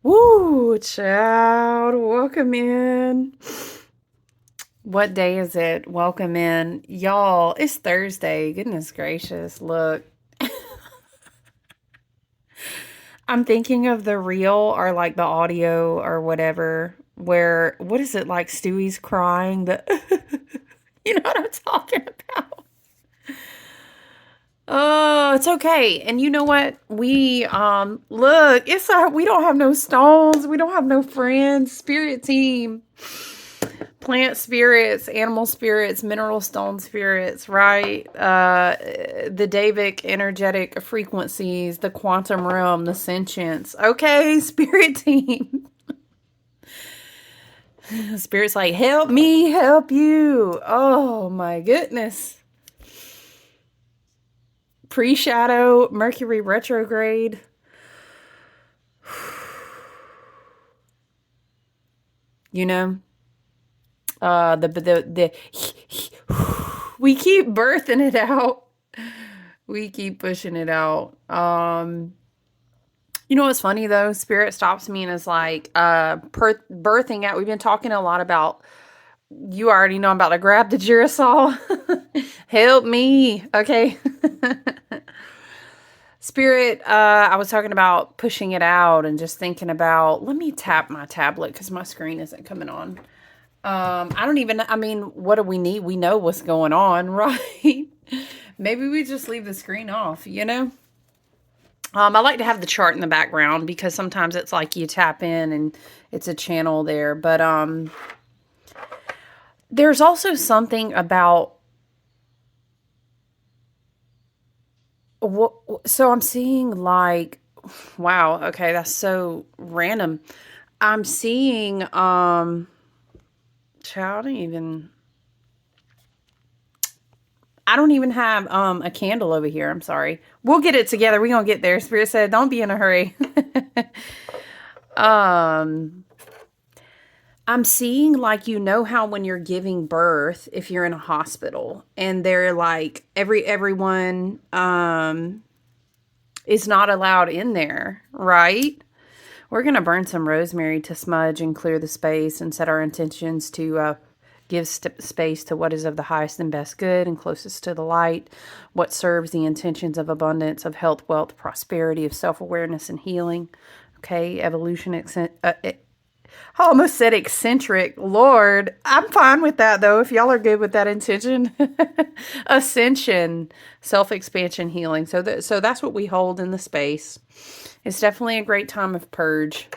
Woo, child. Welcome in. What day is it? Welcome in. Y'all, it's Thursday. Goodness gracious. Look, I'm thinking of the reel or like the audio or whatever, where, what is it like Stewie's crying? You know what I'm talking about? Oh, it's okay. And you know what? Look, we don't have no stones. We don't have no friends. Spirit team. Plant spirits, animal spirits, mineral stone spirits, right? The Davic energetic frequencies, the quantum realm, the sentience. Okay, spirit team. Spirit's like, help me, help you. Oh my goodness. Pre-shadow, Mercury retrograde. You know, the we keep birthing it out. We keep pushing it out. You know what's funny though? Spirit stops me and is like, birthing out. We've been talking a lot about, you already know I'm about to grab the Girasol. Help me. Okay. Spirit, I was talking about pushing it out and just thinking about, let me tap my tablet because my screen isn't coming on. I mean, what do we need? We know what's going on, right? Maybe we just leave the screen off, you know? I like to have the chart in the background because sometimes it's like you tap in and it's a channel there. But there's also something about what. So I'm seeing like, wow, okay, that's so random. I'm seeing child, I don't even have a candle over here. I'm sorry. We'll get it together. We're gonna get there. Spirit said, don't be in a hurry. um I'm seeing like, you know how when you're giving birth, if you're in a hospital and they're like everyone is not allowed in there, right? We're going to burn some rosemary to smudge and clear the space and set our intentions to give space to what is of the highest and best good and closest to the light, what serves the intentions of abundance, of health, wealth, prosperity, of self-awareness and healing. Okay, evolution, I almost said eccentric. Lord, I'm fine with that though. If y'all are good with that intention, ascension, self-expansion, healing. So that's what we hold in the space. It's definitely a great time of purge.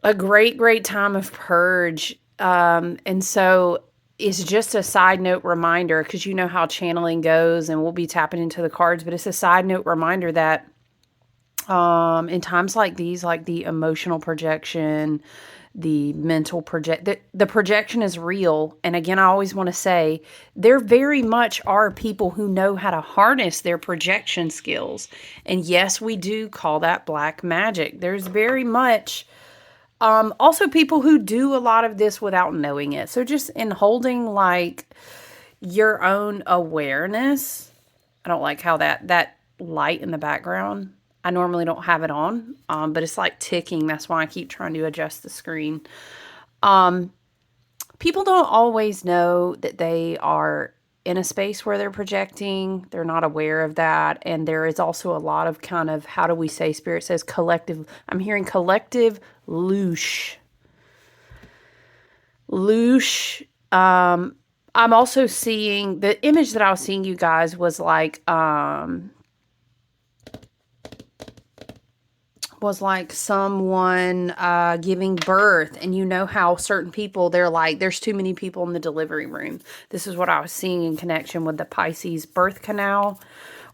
A great time of purge. And so it's just a side note reminder, because you know how channeling goes, and we'll be tapping into the cards, but it's a side note reminder that in times like these, like the emotional projection, the mental the projection is real. And again, I always want to say there very much are people who know how to harness their projection skills. And yes, we do call that black magic. There's very much also people who do a lot of this without knowing it. So just in holding like your own awareness. I don't like how that light in the background, I normally don't have it on, but it's like ticking. That's why I keep trying to adjust the screen. People don't always know that they are in a space where they're projecting. They're not aware of that. And there is also a lot of kind of, how do we say, Spirit says collective. I'm hearing collective loosh. Loosh. I'm also seeing, the image that I was seeing, you guys, was like someone giving birth. And you know how certain people, they're like, there's too many people in the delivery room. This is what I was seeing in connection with the Pisces birth canal,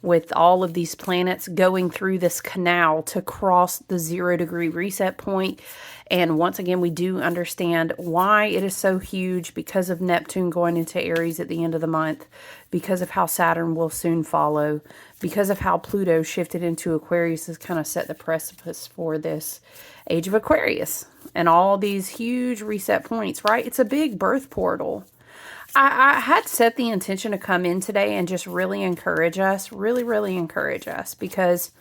with all of these planets going through this canal to cross the 0-degree reset point. And once again, we do understand why it is so huge, because of Neptune going into Aries at the end of the month, because of how Saturn will soon follow, because of how Pluto shifted into Aquarius has kind of set the precipice for this age of Aquarius and all these huge reset points, right? It's a big birth portal. I had set the intention to come in today and just really encourage us, really encourage us, because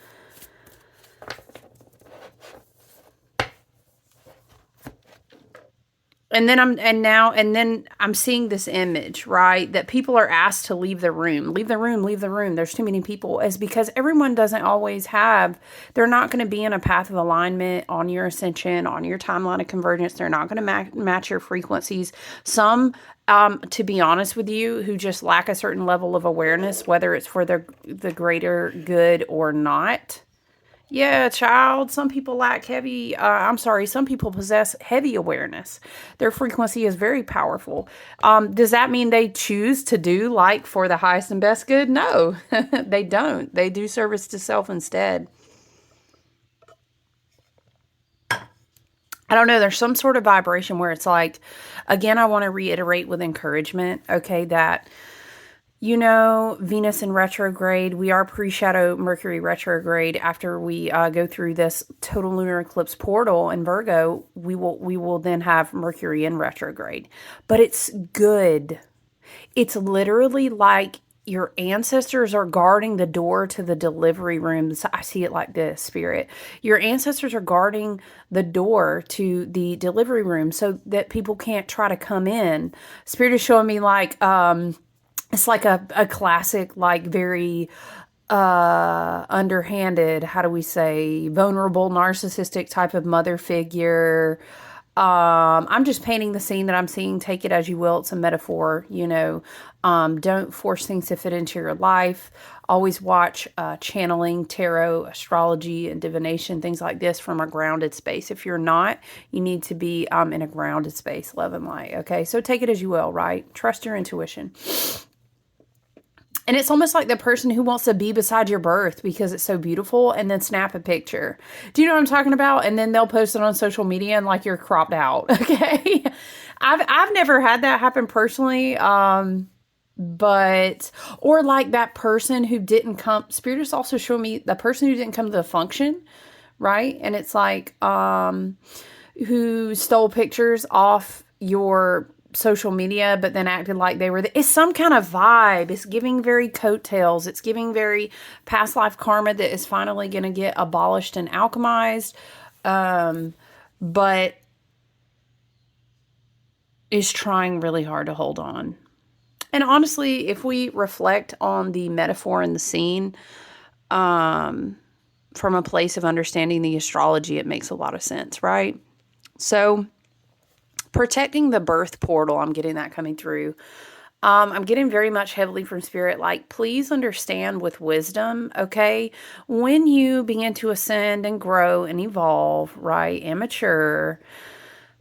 And then I'm seeing this image, right? That people are asked to leave the room, leave the room, leave the room. There's too many people, is because everyone doesn't always have, they're not going to be in a path of alignment on your ascension, on your timeline of convergence. They're not going to match your frequencies. Some, to be honest with you, who just lack a certain level of awareness, whether it's for the greater good or not. Yeah, child. Some people lack heavy, some people possess heavy awareness. Their frequency is very powerful. Does that mean they choose to do like for the highest and best good? No, they don't. They do service to self instead. I don't know. There's some sort of vibration where it's like, again, I want to reiterate with encouragement, okay, that Venus in retrograde, we are pre-shadow Mercury retrograde. After we go through this total lunar eclipse portal in Virgo, we will then have Mercury in retrograde. But it's good. It's literally like your ancestors are guarding the door to the delivery rooms. I see it like this, Spirit. Your ancestors are guarding the door to the delivery room so that people can't try to come in. Spirit is showing me like, it's like a classic, like very underhanded, how do we say, vulnerable, narcissistic type of mother figure. I'm just painting the scene that I'm seeing. Take it as you will. It's a metaphor, Don't force things to fit into your life. Always watch channeling, tarot, astrology, and divination, things like this from a grounded space. If you're not, you need to be in a grounded space, love and light. Okay, so take it as you will, right? Trust your intuition. And it's almost like the person who wants to be beside your birth because it's so beautiful and then snap a picture. Do you know what I'm talking about? And then they'll post it on social media and like you're cropped out. Okay. I've never had that happen personally. But, or like that person who didn't come, Spirit is also showing me the person who didn't come to the function. Right. And it's like, who stole pictures off your social media, but then acted like they were it's some kind of vibe. It's giving very coattails. It's giving very past life karma that is finally going to get abolished and alchemized. But is trying really hard to hold on. And honestly, if we reflect on the metaphor and the scene, from a place of understanding the astrology, it makes a lot of sense, right? So protecting the birth portal, I'm getting that coming through. I'm getting very much heavily from Spirit, like, please understand with wisdom, okay? When you begin to ascend and grow and evolve, right, and mature,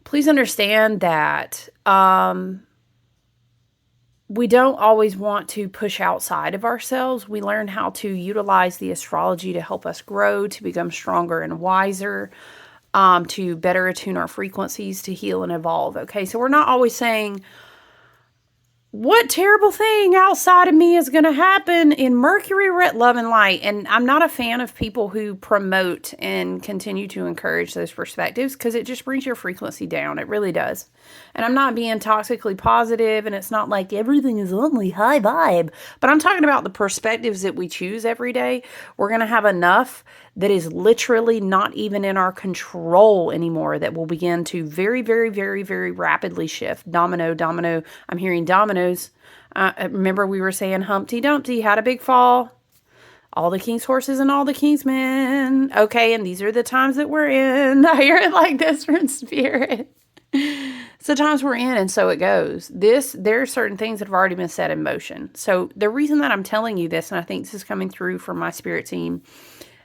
please understand that we don't always want to push outside of ourselves. We learn how to utilize the astrology to help us grow, to become stronger and wiser, to better attune our frequencies, to heal and evolve. Okay, so we're not always saying, what terrible thing outside of me is going to happen in Mercury, love and light. And I'm not a fan of people who promote and continue to encourage those perspectives because it just brings your frequency down. It really does. And I'm not being toxically positive, and it's not like everything is only high vibe, but I'm talking about the perspectives that we choose every day. We're going to have enough that is literally not even in our control anymore that will begin to very, very, very, very rapidly shift. Domino. I'm hearing dominoes. Remember we were saying Humpty Dumpty had a big fall. All the king's horses and all the king's men. Okay, and these are the times that we're in. I hear it like this from Spirit. It's the times we're in, and so it goes. There are certain things that have already been set in motion. So the reason that I'm telling you this, and I think this is coming through from my spirit team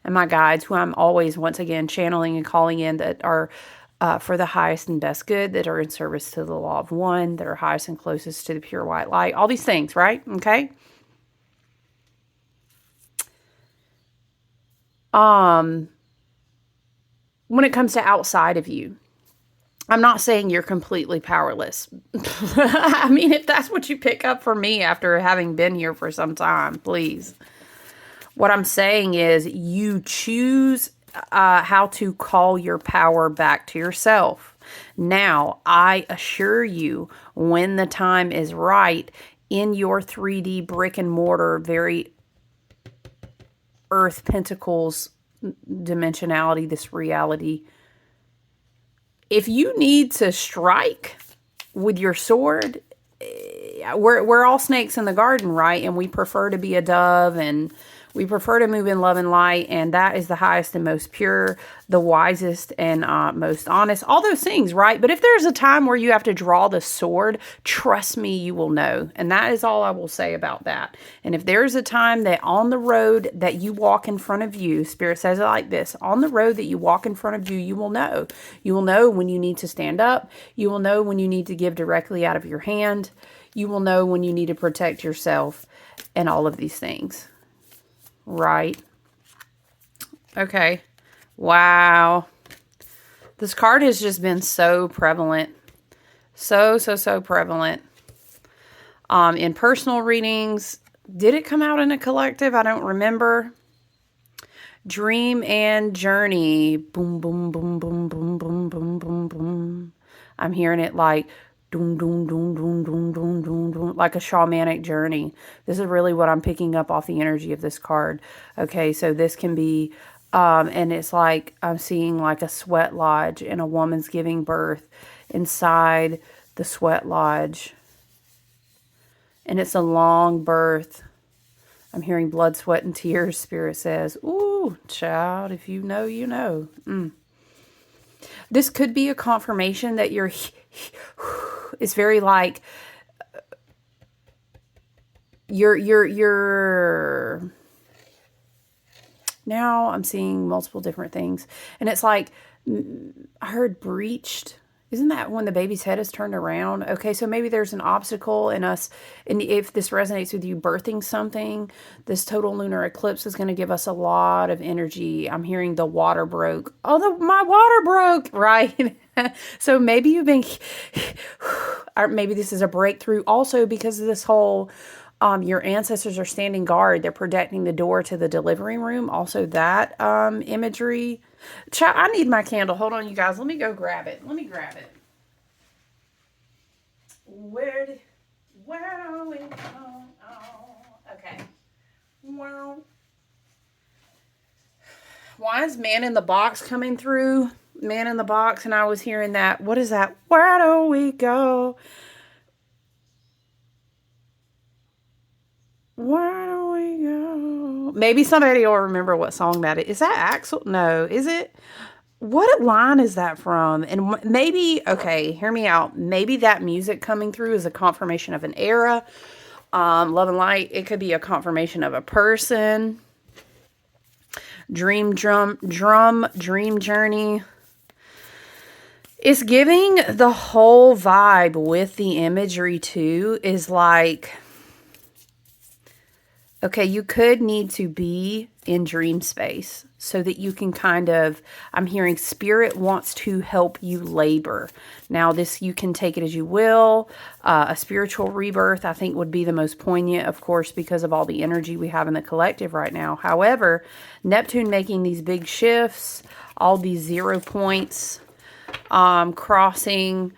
and my guides, who I'm always, once again, channeling and calling in, that are for the highest and best good, that are in service to the law of one, that are highest and closest to the pure white light. All these things, right? Okay? When it comes to outside of you, I'm not saying you're completely powerless. I mean, if that's what you pick up from me after having been here for some time, please. What I'm saying is you choose how to call your power back to yourself. Now, I assure you, when the time is right, in your 3D brick and mortar, very earth pentacles dimensionality, this reality, if you need to strike, with your sword, we're all snakes in the garden, right? And we prefer to be a dove, and we prefer to move in love and light, and that is the highest and most pure, the wisest and most honest, all those things, right? But if there's a time where you have to draw the sword, trust me, you will know. And that is all I will say about that. And if there's a time that on the road that you walk in front of you, Spirit says it like this, on the road that you walk in front of you, you will know. You will know when you need to stand up. You will know when you need to give directly out of your hand. You will know when you need to protect yourself and all of these things. Right. Okay. Wow. This card has just been so prevalent. So prevalent. In personal readings. Did it come out in a collective? I don't remember. Dream and journey. Boom, boom, boom, boom, boom, boom, boom, boom, boom. I'm hearing it like doom, doom, doom, doom, doom, doom, doom, doom, like a shamanic journey. This is really what I'm picking up off the energy of this card. Okay, so this can be, and it's like I'm seeing like a sweat lodge and a woman's giving birth inside the sweat lodge. And it's a long birth. I'm hearing blood, sweat, and tears, Spirit says. Ooh, child, if you know, you know. This could be a confirmation that you're... It's very like... You're... Now I'm seeing multiple different things. And it's like... I heard breached... Isn't that when the baby's head is turned around? Okay, so maybe there's an obstacle in us. And if this resonates with you birthing something, this total lunar eclipse is going to give us a lot of energy. I'm hearing the water broke. Oh, my water broke, right? So maybe you've been, or maybe this is a breakthrough also because of this whole, your ancestors are standing guard. They're protecting the door to the delivery room. Also that imagery. I need my candle. Hold on, you guys. Let me go grab it. Let me grab it. Where are we going? Oh, okay. Well, why is Man in the Box coming through? Man in the Box, and I was hearing that. What is that? Where do we go? Where do we go? Maybe somebody will remember what song that is. Is that Axel? No, is it? What line is that from? And maybe, okay, hear me out. Maybe that music coming through is a confirmation of an era. Love and Light, it could be a confirmation of a person. Dream journey. It's giving the whole vibe with the imagery too is like... Okay, you could need to be in dream space so that you can kind of, I'm hearing Spirit wants to help you labor. Now this, you can take it as you will. A spiritual rebirth, I think, would be the most poignant, of course, because of all the energy we have in the collective right now. However, Neptune making these big shifts, all these 0 points, crossing,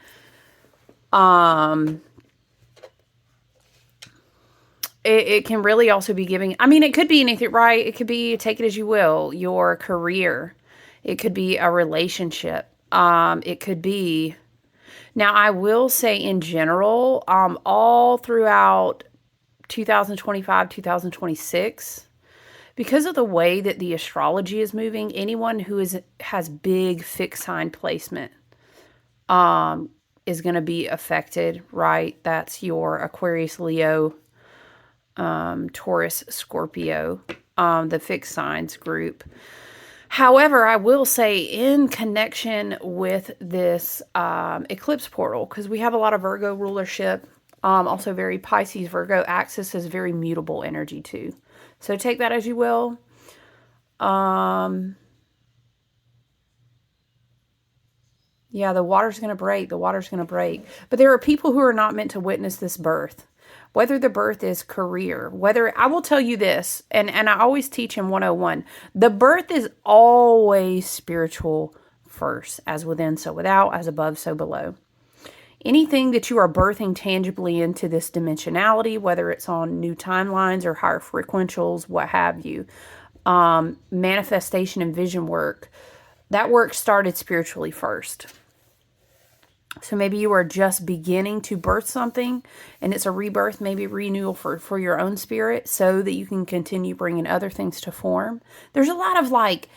it can really also be giving, I mean, it could be anything, right? It could be, take it as you will, your career. It could be a relationship. It could be, now I will say in general, all throughout 2025, 2026, because of the way that the astrology is moving, anyone who has big fixed sign placement, is going to be affected, right? That's your Aquarius, Leo, Taurus, Scorpio, the fixed signs group. However, I will say in connection with this eclipse portal, because we have a lot of Virgo rulership, also very Pisces, Virgo axis is very mutable energy too. So take that as you will. Yeah, the water's going to break. The water's going to break. But there are people who are not meant to witness this birth. Whether the birth is career, whether, I will tell you this, and I always teach in 101, the birth is always spiritual first, as within, so without, as above, so below. Anything that you are birthing tangibly into this dimensionality, whether it's on new timelines or higher frequentials, what have you, manifestation and vision work, that work started spiritually first. So maybe you are just beginning to birth something and it's a rebirth, maybe renewal for your own spirit so that you can continue bringing other things to form. There's a lot of like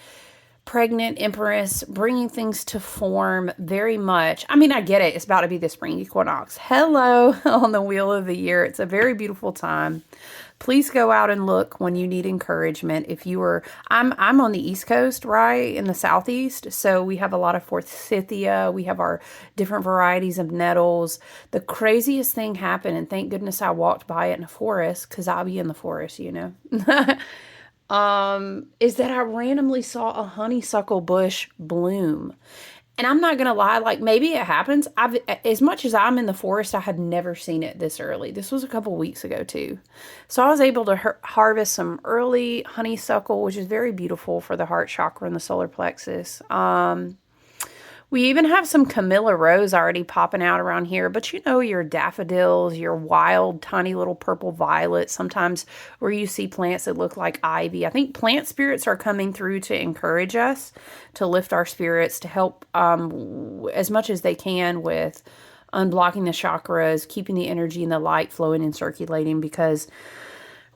pregnant empress bringing things to form very much. I mean, I get it. It's about to be the spring equinox. Hello on the wheel of the year. It's a very beautiful time. Please go out and look when you need encouragement. If you are, I'm on the East Coast, right, in the Southeast, so we have a lot of forsythia. We have our different varieties of nettles. The craziest thing happened, and thank goodness I walked by it in a forest, because I'll be in the forest, you know. Is that I randomly saw a honeysuckle bush bloom. And I'm not gonna lie, like maybe it happens. As much as I'm in the forest, I had never seen it this early. This was a couple weeks ago too, so I was able to harvest some early honeysuckle, which is very beautiful for the heart chakra and the solar plexus. We even have some Camilla rose already popping out around here, but you know, your daffodils, your wild, tiny little purple violets, sometimes where you see plants that look like ivy. I think plant spirits are coming through to encourage us, to lift our spirits, to help as much as they can with unblocking the chakras, keeping the energy and the light flowing and circulating, because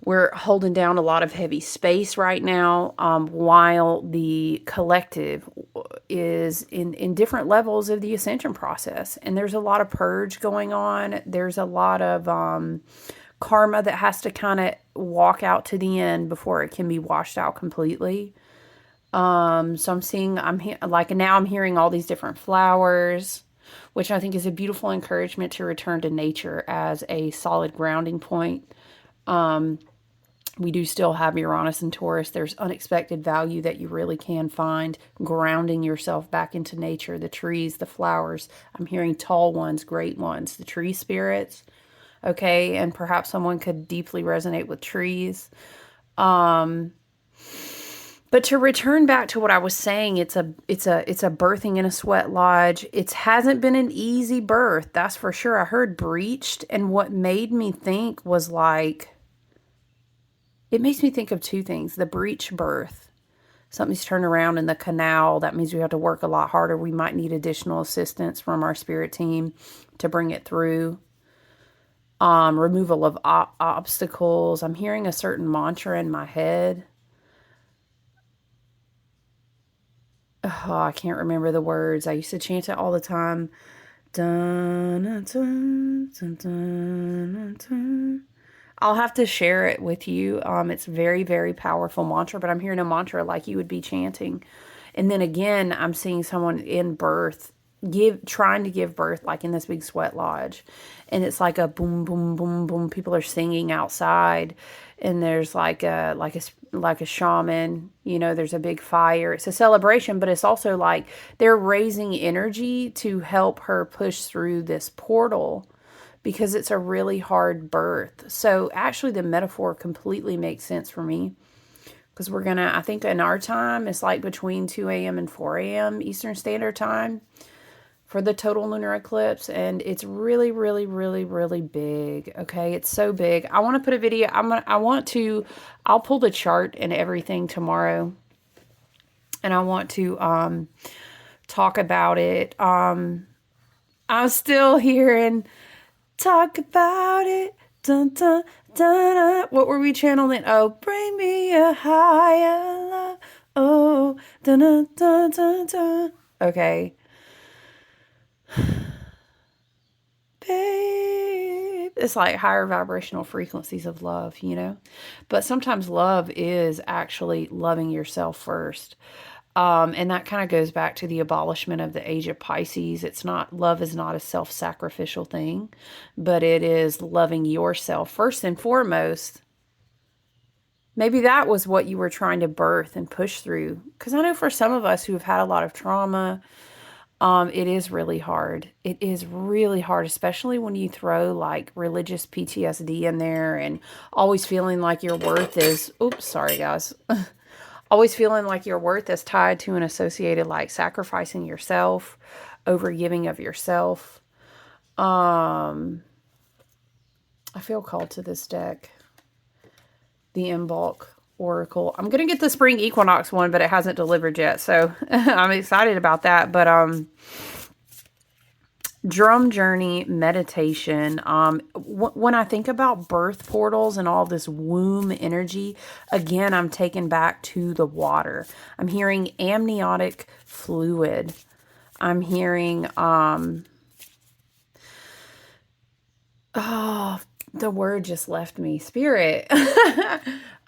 we're holding down a lot of heavy space right now, while the collective is in different levels of the ascension process. And there's a lot of purge going on. There's a lot of karma that has to kind of walk out to the end before it can be washed out completely. So I'm seeing, like now I'm hearing all these different flowers, which I think is a beautiful encouragement to return to nature as a solid grounding point. We do still have Uranus and Taurus. There's unexpected value that you really can find grounding yourself back into nature, the trees, the flowers. I'm hearing tall ones, great ones, the tree spirits. Okay, and perhaps someone could deeply resonate with trees. But to return back to what I was saying, it's a birthing in a sweat lodge. It hasn't been an easy birth, that's for sure. I heard breached, and what made me think was like, it makes me think of two things. The breech birth. Something's turned around in the canal. That means we have to work a lot harder. We might need additional assistance from our spirit team to bring it through. Removal of obstacles. I'm hearing a certain mantra in my head. Oh, I can't remember the words. I used to chant it all the time. Dun, dun, dun, dun, dun, dun. I'll have to share it with you. It's very, very powerful mantra, but I'm hearing a mantra like you would be chanting. And then again, I'm seeing someone in birth, trying to give birth, like in this big sweat lodge. And it's like a boom, boom, boom, boom. People are singing outside, and there's like a shaman, you know, there's a big fire. It's a celebration, but it's also like they're raising energy to help her push through this portal, because it's a really hard birth. So actually the metaphor completely makes sense for me, because I think in our time, it's like between 2 a.m. and 4 a.m. Eastern Standard Time for the total lunar eclipse. And it's really, really, really, really big. Okay. It's so big. I want to put a video. I'll pull the chart and everything tomorrow, and I want to, talk about it. I'm still hearing, talk about it. Dun, dun, dun, dun. What were we channeling? Oh, bring me a higher love. Oh, dun, dun, dun, dun, dun. Okay. Babe. It's like higher vibrational frequencies of love, you know? But sometimes love is actually loving yourself first. And that kind of goes back to the abolishment of the age of Pisces. Love is not a self-sacrificial thing, but it is loving yourself first and foremost. Maybe that was what you were trying to birth and push through. Because I know for some of us who have had a lot of trauma, it is really hard. It is really hard, especially when you throw like religious PTSD in there and always feeling like your worth is, oops, sorry guys. Always feeling like your worth is tied to and associated like sacrificing yourself, overgiving of yourself. I feel called to this deck. The Imbolc Oracle. I'm going to get the Spring Equinox one, but it hasn't delivered yet. So I'm excited about that. But Drum journey meditation. When I think about birth portals and all this womb energy, again, I'm taken back to the water. I'm hearing amniotic fluid. I'm hearing, oh, the word just left me. Spirit.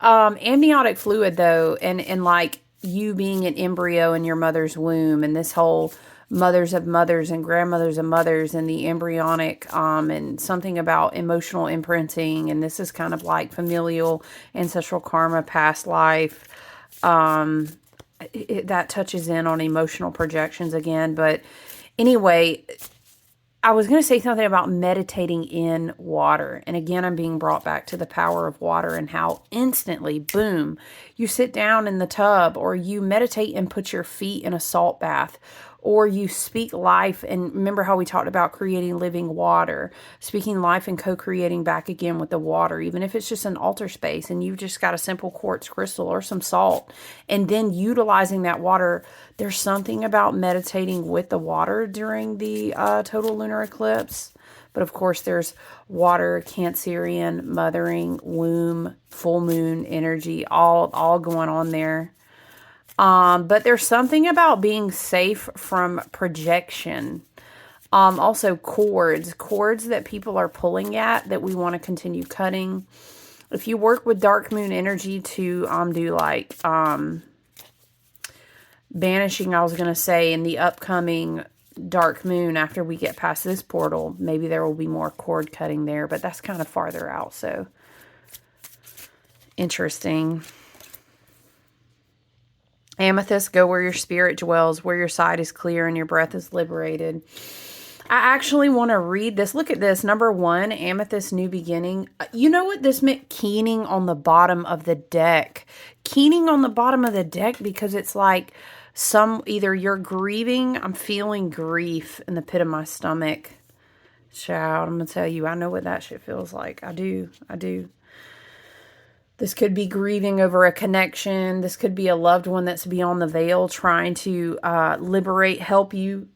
Amniotic fluid, though, and like you being an embryo in your mother's womb, and this whole mothers of mothers and grandmothers of mothers, and the embryonic, and something about emotional imprinting, and this is kind of like familial, ancestral karma, past life. That touches in on emotional projections again, but anyway, I was going to say something about meditating in water. And again, I'm being brought back to the power of water and how instantly, boom, you sit down in the tub, or you meditate and put your feet in a salt bath, or you speak life. And remember how we talked about creating living water, speaking life and co-creating back again with the water, even if it's just an altar space and you've just got a simple quartz crystal or some salt, and then utilizing that water. There's something about meditating with the water during the total lunar eclipse. But of course, there's water, Cancerian, mothering, womb, full moon energy, all going on there. But there's something about being safe from projection. Also cords that people are pulling at that we want to continue cutting. If you work with dark moon energy to do like banishing, I was going to say, in the upcoming dark moon after we get past this portal, maybe there will be more cord cutting there, but that's kind of farther out, so interesting. Amethyst, go where your spirit dwells, where your sight is clear and your breath is liberated. I actually want to read this. Look at this. Number 1, amethyst, new beginning. You know what this meant? Keening on the bottom of the deck. Keening on the bottom of the deck because it's like either you're grieving. I'm feeling grief in the pit of my stomach. Child, I'm going to tell you, I know what that shit feels like. I do. This could be grieving over a connection. This could be a loved one that's beyond the veil trying to liberate, help you.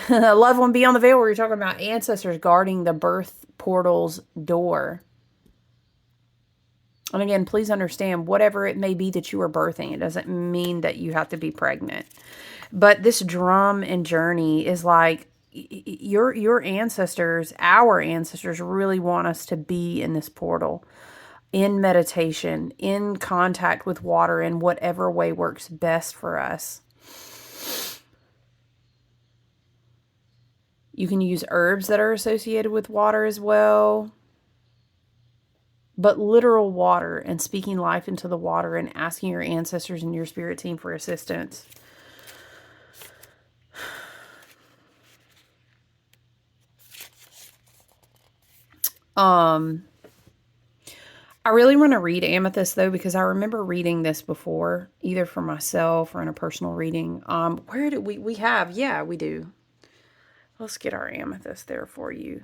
A loved one beyond the veil where you're talking about ancestors guarding the birth portal's door. And again, please understand, whatever it may be that you are birthing, it doesn't mean that you have to be pregnant. But this drum and journey is like your ancestors, our ancestors really want us to be in this portal, in meditation, in contact with water in whatever way works best for us. You can use herbs that are associated with water as well. But literal water and speaking life into the water and asking your ancestors and your spirit team for assistance. I really want to read Amethyst, though, because I remember reading this before, either for myself or in a personal reading. Where did we have? Yeah, we do. Let's get our Amethyst there for you.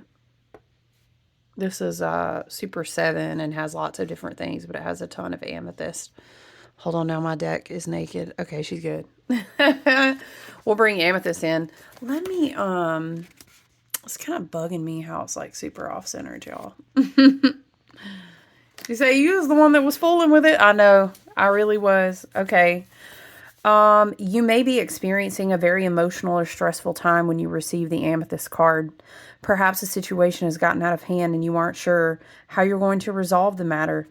This is Super 7 and has lots of different things, but it has a ton of Amethyst. Hold on now, my deck is naked. Okay, she's good. We'll bring Amethyst in. Let me, it's kind of bugging me how it's like super off-centered, y'all. You say you was the one that was fooling with it? I know. I really was. Okay. You may be experiencing a very emotional or stressful time when you receive the Amethyst card. Perhaps a situation has gotten out of hand and you aren't sure how you're going to resolve the matter.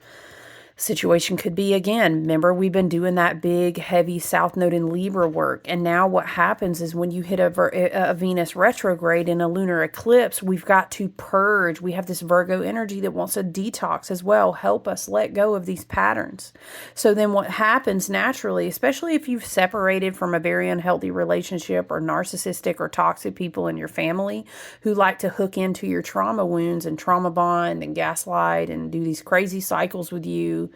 Situation could be, again, remember we've been doing that big heavy south node in Libra work, and now what happens is when you hit a Venus retrograde in a lunar eclipse, we've got to purge. We have this Virgo energy that wants to detox as well, help us let go of these patterns. So then what happens naturally, especially if you've separated from a very unhealthy relationship or narcissistic or toxic people in your family who like to hook into your trauma wounds and trauma bond and gaslight and do these crazy cycles with you,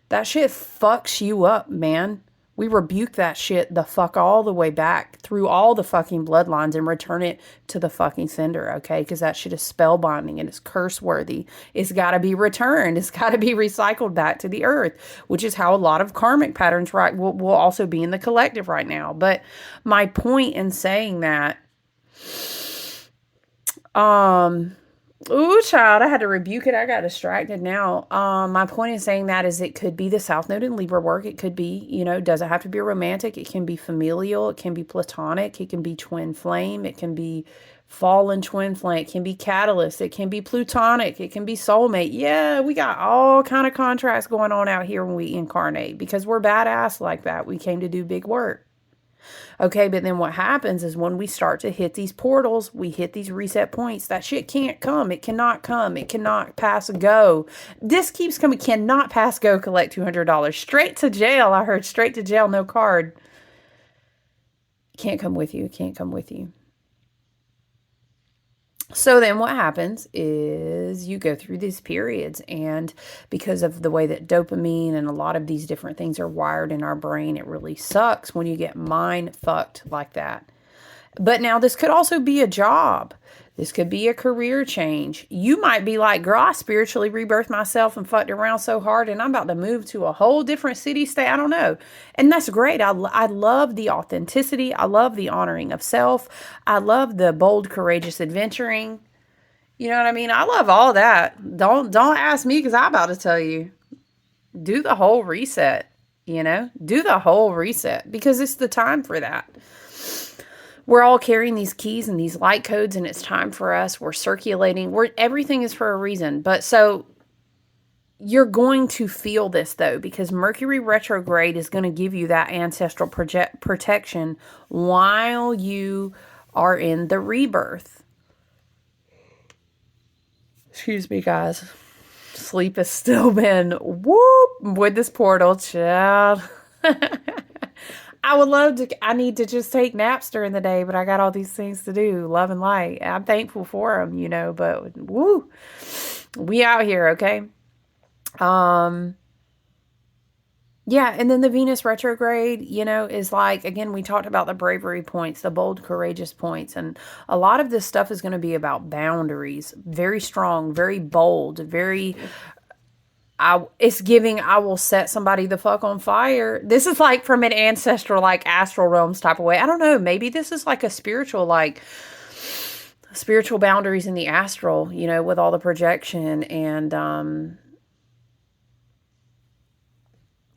that shit fucks you up, man. We rebuke that shit the fuck all the way back through all the fucking bloodlines and return it to the fucking sender, okay? Because that shit is spellbinding and it's curse worthy. It's got to be returned. It's got to be recycled back to the earth, which is how a lot of karmic patterns will also be in the collective right now. But my point in saying that, Um, Ooh, child, I had to rebuke it. I got distracted now. My point in saying that is it could be the South Node in Libra work. It could be, doesn't have to be romantic. It can be familial. It can be platonic. It can be twin flame. It can be fallen twin flame. It can be catalyst. It can be plutonic. It can be soulmate. Yeah, we got all kind of contracts going on out here when we incarnate because we're badass like that. We came to do big work. Okay, but then what happens is when we start to hit these portals, we hit these reset points. That shit can't come. It cannot come. It cannot pass go. This keeps coming. Cannot pass go. Collect $200. Straight to jail. I heard straight to jail. No card. Can't come with you. Can't come with you. So then what happens is you go through these periods, and because of the way that dopamine and a lot of these different things are wired in our brain, it really sucks when you get mind fucked like that. But now this could also be a job. This could be a career change. You might be like, girl, I spiritually rebirthed myself and fucked around so hard and I'm about to move to a whole different city, state. I don't know. And that's great. I love the authenticity. I love the honoring of self. I love the bold, courageous adventuring. You know what I mean? I love all that. Don't ask me because I'm about to tell you. Do the whole reset, Do the whole reset because it's the time for that. We're all carrying these keys and these light codes, and it's time for us. We're circulating. Everything is for a reason. But so you're going to feel this, though, because Mercury retrograde is going to give you that ancestral protection while you are in the rebirth. Excuse me, guys. Sleep has still been whoop with this portal, child. I need to just take naps during the day, but I got all these things to do, love and light. I'm thankful for them, but woo, we out here, okay? Yeah, and then the Venus retrograde, is like, again, we talked about the bravery points, the bold, courageous points, and a lot of this stuff is going to be about boundaries, very strong, very bold, very it's giving, I will set somebody the fuck on fire. This is like from an ancestral, like astral realms type of way. I don't know. Maybe this is like a spiritual, like spiritual boundaries in the astral, with all the projection. And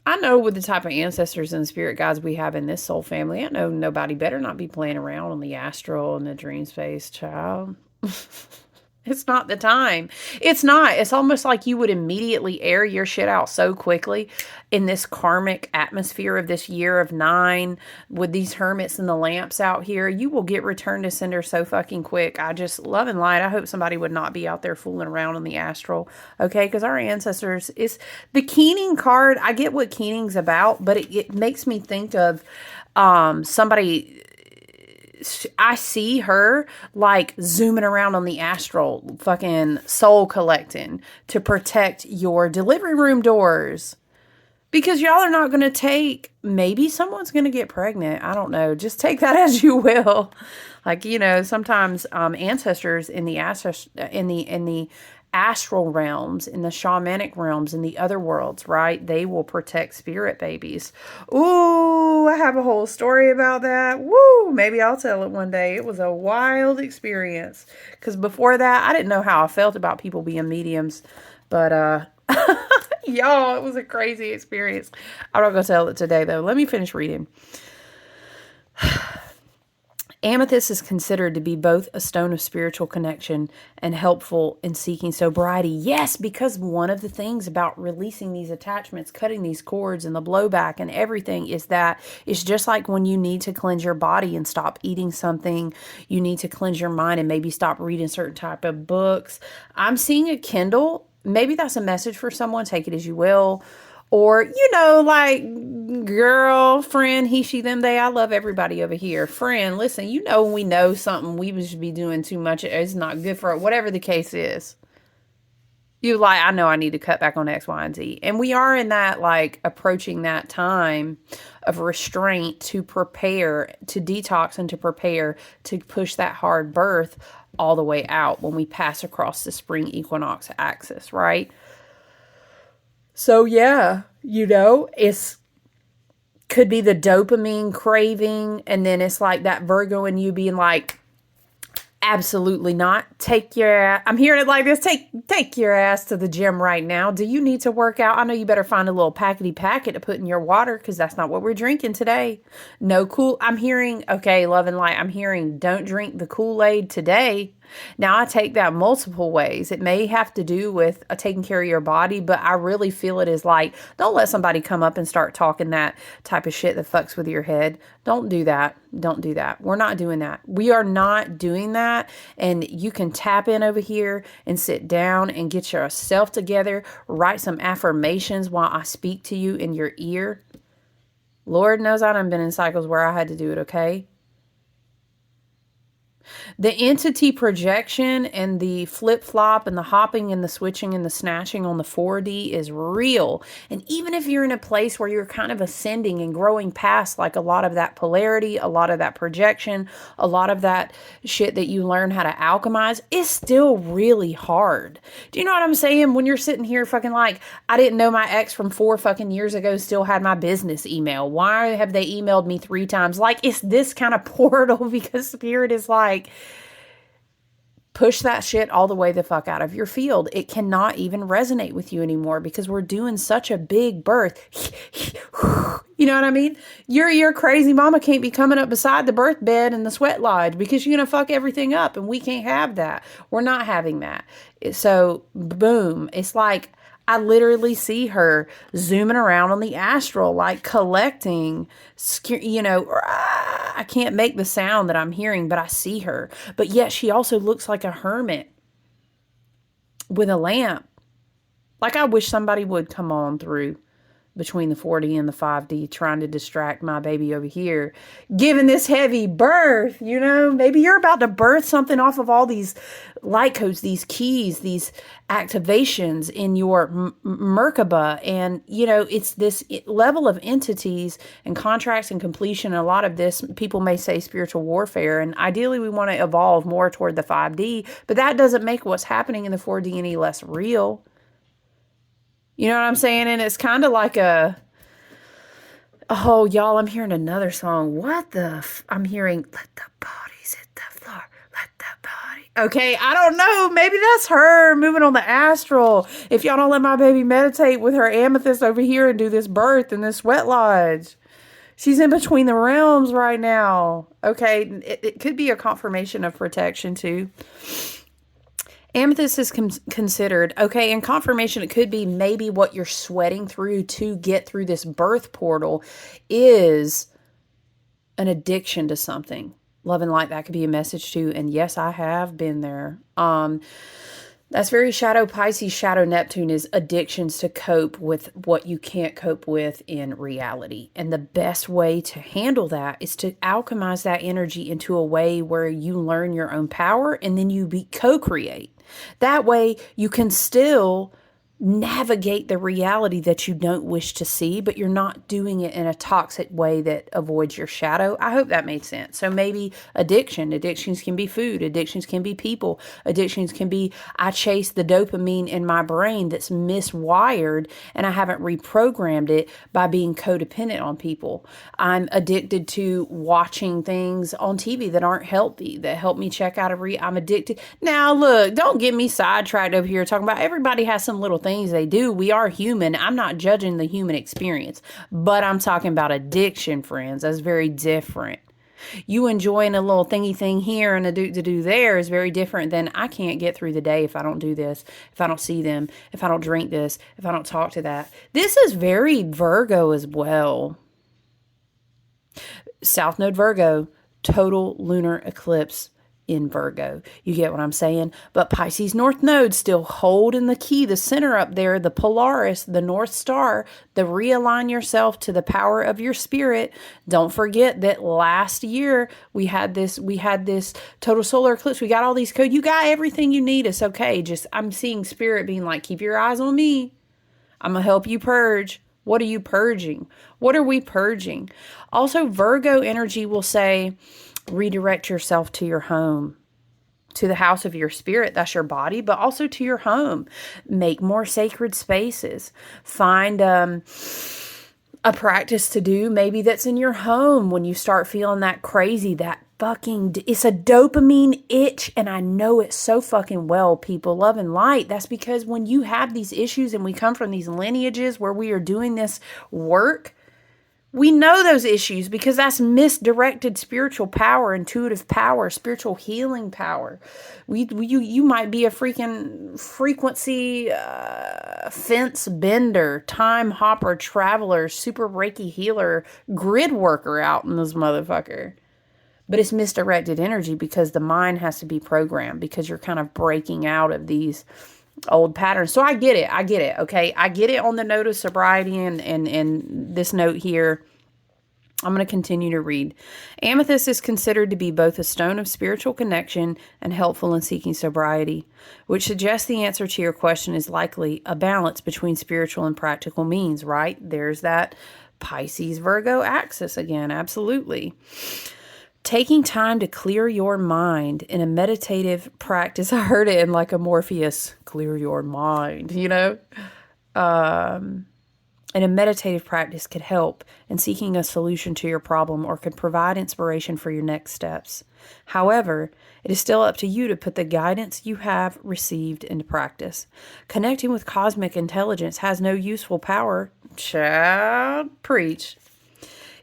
I know with the type of ancestors and spirit guides we have in this soul family, I know nobody better not be playing around on the astral and the dream space, child. It's not the time. It's not. It's almost like you would immediately air your shit out so quickly in this karmic atmosphere of this year of 9 with these hermits and the lamps out here. You will get returned to sender so fucking quick. I just love and light. I hope somebody would not be out there fooling around on the astral. Okay. Because our ancestors is the Keening card. I get what Keening's about, but it makes me think of somebody. I see her like zooming around on the astral, fucking soul collecting to protect your delivery room doors. Because y'all are not going to take, maybe someone's going to get pregnant. I don't know. Just take that as you will. Like, sometimes ancestors in the astral realms, in the shamanic realms, in the other worlds, right? They will protect spirit babies. Ooh, I have a whole story about that. Woo, maybe I'll tell it one day. It was a wild experience. Because before that, I didn't know how I felt about people being mediums. But, y'all, it was a crazy experience. I'm not going to tell it today, though. Let me finish reading. Amethyst is considered to be both a stone of spiritual connection and helpful in seeking sobriety. Yes, because one of the things about releasing these attachments, cutting these cords and the blowback and everything is that it's just like when you need to cleanse your body and stop eating something, you need to cleanse your mind and maybe stop reading certain type of books. I'm seeing a Kindle. Maybe that's a message for someone. Take it as you will. Or, like, girl, friend, he, she, them, they. I love everybody over here. Friend, listen, when we know something, we should be doing too much. It's not good for it. Whatever the case is. I know I need to cut back on X, Y, and Z. And we are in that, like, approaching that time of restraint to prepare, to detox and to prepare to push that hard birth all the way out when we pass across the spring equinox axis, right? So yeah, it's could be the dopamine craving, and then it's like that Virgo in you being like, Absolutely not. Take your ass. I'm hearing it like this. Take your ass to the gym right now. Do you need to work out? I know you better find a little packety packet to put in your water because that's not what we're drinking today. No cool. I'm hearing, okay, love and light. I'm hearing don't drink the Kool-Aid today. Now, I take that multiple ways. It may have to do with taking care of your body, but I really feel it is like, don't let somebody come up and start talking that type of shit that fucks with your head. Don't do that. Don't do that. We're not doing that. We are not doing that. And you can tap in over here and sit down and get yourself together. Write some affirmations while I speak to you in your ear. Lord knows I done been in cycles where I had to do it, okay? The entity projection and the flip-flop and the hopping and the switching and the snatching on the 4D is real. And even if you're in a place where you're kind of ascending and growing past like a lot of that polarity, a lot of that projection, a lot of that shit that you learn how to alchemize, it's still really hard. Do you know what I'm saying? When you're sitting here fucking like, I didn't know my ex from 4 fucking years ago still had my business email. Why have they emailed me 3 times? Like, it's this kind of portal because Spirit is like, push that shit all the way the fuck out of your field. It cannot even resonate with you anymore because we're doing such a big birth. You know what I mean? Your crazy mama can't be coming up beside the birth bed in the sweat lodge because you're going to fuck everything up, and we can't have that. We're not having that. So, boom. It's like I literally see her zooming around on the astral, like collecting, I can't make the sound that I'm hearing, but I see her. But yet she also looks like a hermit with a lamp. Like I wish somebody would come on through between the 4D and the 5D trying to distract my baby over here, giving this heavy birth, maybe you're about to birth something off of all these light codes, these keys, these activations in your Merkaba. And, it's this level of entities and contracts and completion. And a lot of this, people may say spiritual warfare. And ideally, we want to evolve more toward the 5D, but that doesn't make what's happening in the 4D any less real. You know what I'm saying? And it's kind of like oh, y'all, I'm hearing another song. What the I'm hearing, let the bodies hit the floor, let the body. Okay, I don't know. Maybe that's her moving on the astral. If y'all don't let my baby meditate with her amethyst over here and do this birth in this sweat lodge. She's in between the realms right now. Okay, it could be a confirmation of protection too. Amethyst is considered, okay, in confirmation, it could be maybe what you're sweating through to get through this birth portal is an addiction to something. Love and light, that could be a message too. And yes, I have been there. That's very shadow Pisces, shadow Neptune is addictions to cope with what you can't cope with in reality. And the best way to handle that is to alchemize that energy into a way where you learn your own power and then you co-create. That way you can still navigate the reality that you don't wish to see, but you're not doing it in a toxic way that avoids your shadow. I hope that made sense. So maybe addictions can be food, addictions can be people, addictions can be I chase the dopamine in my brain that's miswired and I haven't reprogrammed it by being codependent on people. I'm addicted to watching things on TV that aren't healthy, that help me check out I'm addicted. Now look, don't get me sidetracked over here talking about everybody has some little things they do. We are human. I'm not judging the human experience, but I'm talking about addiction, friends. That's very different. You enjoying a little thingy thing here and a do there is very different than I can't get through the day if I don't do this, if I don't see them, if I don't drink this, if I don't talk to that. This is very Virgo as well. South Node Virgo, total lunar eclipse in Virgo. You get what I'm saying? But Pisces North Node still holding the key, the center up there, the Polaris, the North Star, the realign yourself to the power of your spirit. Don't forget that last year we had this total solar eclipse. We got all these codes. You got everything you need. It's okay. Just I'm seeing spirit being like, keep your eyes on me. I'm going to help you purge. What are you purging? What are we purging? Also, Virgo energy will say, redirect yourself to your home, to the house of your spirit. That's your body, but also to your home. Make more sacred spaces. Find a practice to do, maybe that's in your home when you start feeling that crazy, that fucking, it's a dopamine itch, and I know it so fucking well, people. Love and light. That's because when you have these issues and we come from these lineages where we are doing this work, we know those issues because that's misdirected spiritual power, intuitive power, spiritual healing power. You might be a freaking frequency fence bender, time hopper, traveler, super Reiki healer, grid worker out in this motherfucker. But it's misdirected energy because the mind has to be programmed, because you're kind of breaking out of these old patterns. So I get it. Okay. I get it on the note of sobriety and this note here. I'm going to continue to read. Amethyst is considered to be both a stone of spiritual connection and helpful in seeking sobriety, which suggests the answer to your question is likely a balance between spiritual and practical means, right? There's that Pisces Virgo axis again. Absolutely. Taking time to clear your mind in a meditative practice. I heard it in like a Morpheus, clear your mind, you know? And a meditative practice could help in seeking a solution to your problem or could provide inspiration for your next steps. However, it is still up to you to put the guidance you have received into practice. Connecting with cosmic intelligence has no useful power. Child, preach.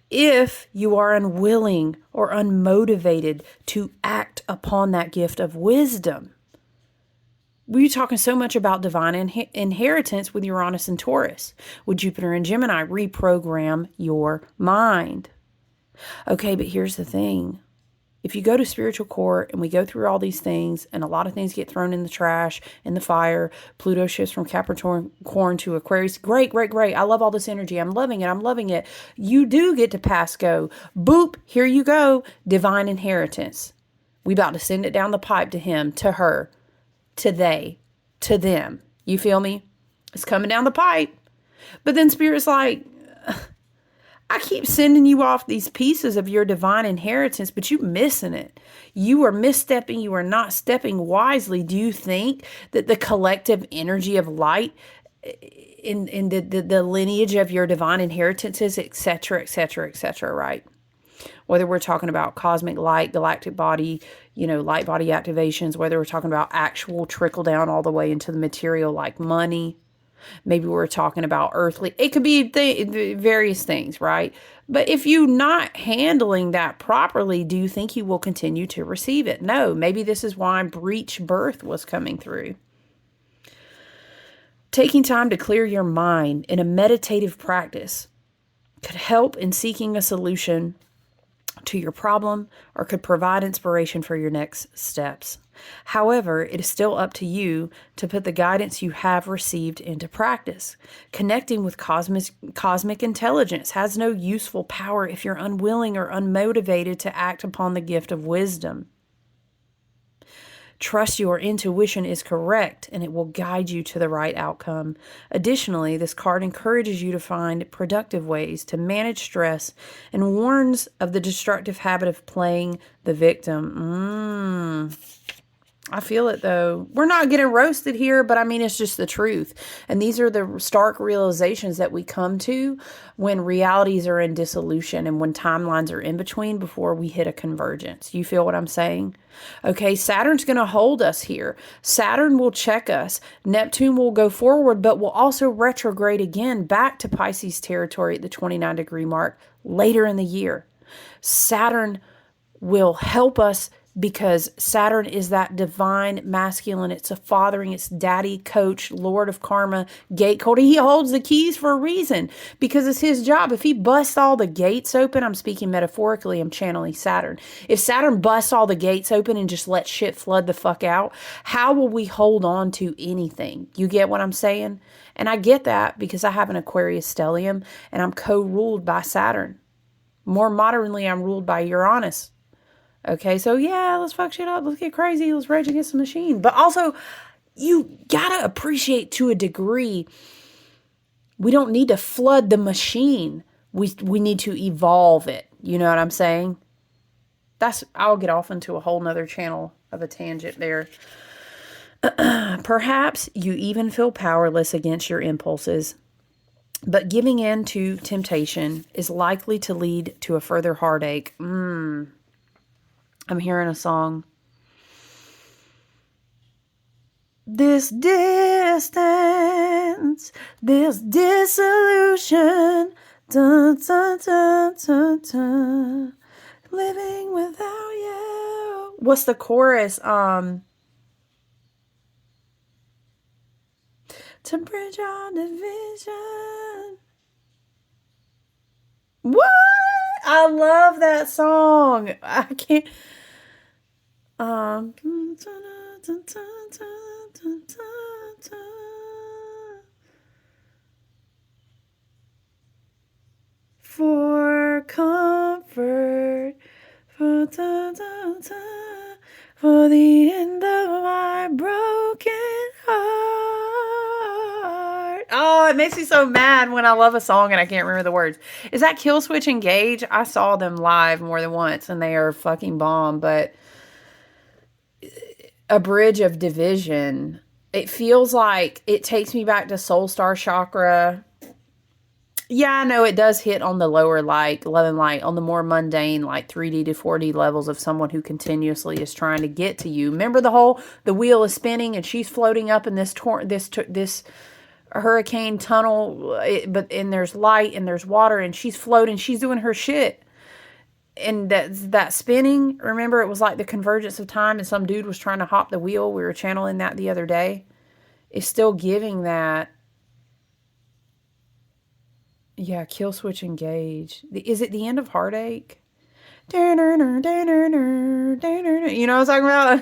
If you are unwilling or unmotivated to act upon that gift of wisdom. We're talking so much about divine inheritance with Uranus and Taurus. With Jupiter and Gemini, reprogram your mind. Okay, but here's the thing. If you go to spiritual court and we go through all these things and a lot of things get thrown in the trash, in the fire, Pluto shifts from Capricorn to Aquarius. Great. I love all this energy. I'm loving it. You do get to pass go. Boop, here you go. Divine inheritance. We about to send it down the pipe to him, to her, to they, to them. You feel me? It's coming down the pipe. But then Spirit's like, I keep sending you off these pieces of your divine inheritance, but you missing it. You are misstepping. You are not stepping wisely. Do you think that the collective energy of light in the lineage of your divine inheritances, et cetera, right? Whether we're talking about cosmic light, galactic body, light body activations, whether we're talking about actual trickle down all the way into the material like money, maybe we're talking about earthly, it could be various things, right? But if you're not handling that properly, do you think you will continue to receive it? No, maybe this is why breach birth was coming through. Taking time to clear your mind in a meditative practice could help in seeking a solution to your problem or could provide inspiration for your next steps. However, it is still up to you to put the guidance you have received into practice. Connecting with cosmic intelligence has no useful power if you're unwilling or unmotivated to act upon the gift of wisdom. Trust your intuition is correct and it will guide you to the right outcome. Additionally, this card encourages you to find productive ways to manage stress and warns of the destructive habit of playing the victim. I feel it though. We're not getting roasted here, but I mean, it's just the truth. And these are the stark realizations that we come to when realities are in dissolution and when timelines are in between before we hit a convergence. You feel what I'm saying? Okay, Saturn's going to hold us here. Saturn will check us. Neptune will go forward, but will also retrograde again back to Pisces territory at the 29-degree mark later in the year. Saturn will help us because Saturn is that divine masculine. It's a fathering, it's daddy, coach, lord of karma, gateholder. He holds the keys for a reason because it's his job. If he busts all the gates open, I'm speaking metaphorically, I'm channeling Saturn. If Saturn busts all the gates open and just lets shit flood the fuck out, how will we hold on to anything? You get what I'm saying? And I get that because I have an Aquarius stellium and I'm co-ruled by Saturn. More modernly, I'm ruled by Uranus. Okay, so yeah, let's fuck shit up. Let's get crazy. Let's rage against the machine. But also, you gotta appreciate to a degree, we don't need to flood the machine. We need to evolve it. You know what I'm saying? I'll get off into a whole nother channel of a tangent there. Perhaps you even feel powerless against your impulses. But giving in to temptation is likely to lead to a further heartache. I'm hearing a song. This distance, this dissolution, dun, dun, dun, dun, dun, living without you. What's the chorus? To bridge our division. What? I love that song. I can't. For comfort, for the end of my broken heart. Oh, it makes me so mad when I love a song and I can't remember the words. Is that Killswitch Engage? I saw them live more than once and they are fucking bomb, but A Bridge of Division, it feels like it takes me back to Soul Star Chakra. Yeah, I know it does hit on the lower light, love and light, on the more mundane, like 3D to 4D levels of someone who continuously is trying to get to you. Remember the wheel is spinning and she's floating up in this hurricane tunnel, and there's light and there's water and she's floating, she's doing her shit. And that spinning, remember it was like the convergence of time and some dude was trying to hop the wheel. We were channeling that the other day. It's still giving that. Yeah, Killswitch Engage. Is it the end of Heartache? You know what I'm talking about?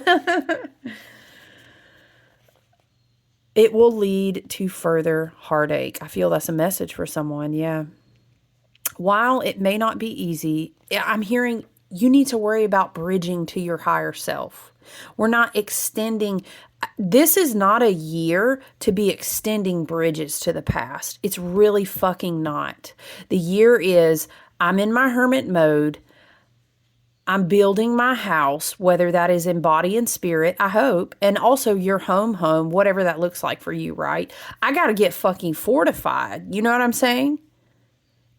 It will lead to further heartache. I feel that's a message for someone, yeah. While it may not be easy, I'm hearing you need to worry about bridging to your higher self. We're not extending. This is not a year to be extending bridges to the past. It's really fucking not. The year is, I'm in my hermit mode. I'm building my house, whether that is in body and spirit, I hope, and also your home, whatever that looks like for you, right? I got to get fucking fortified. You know what I'm saying?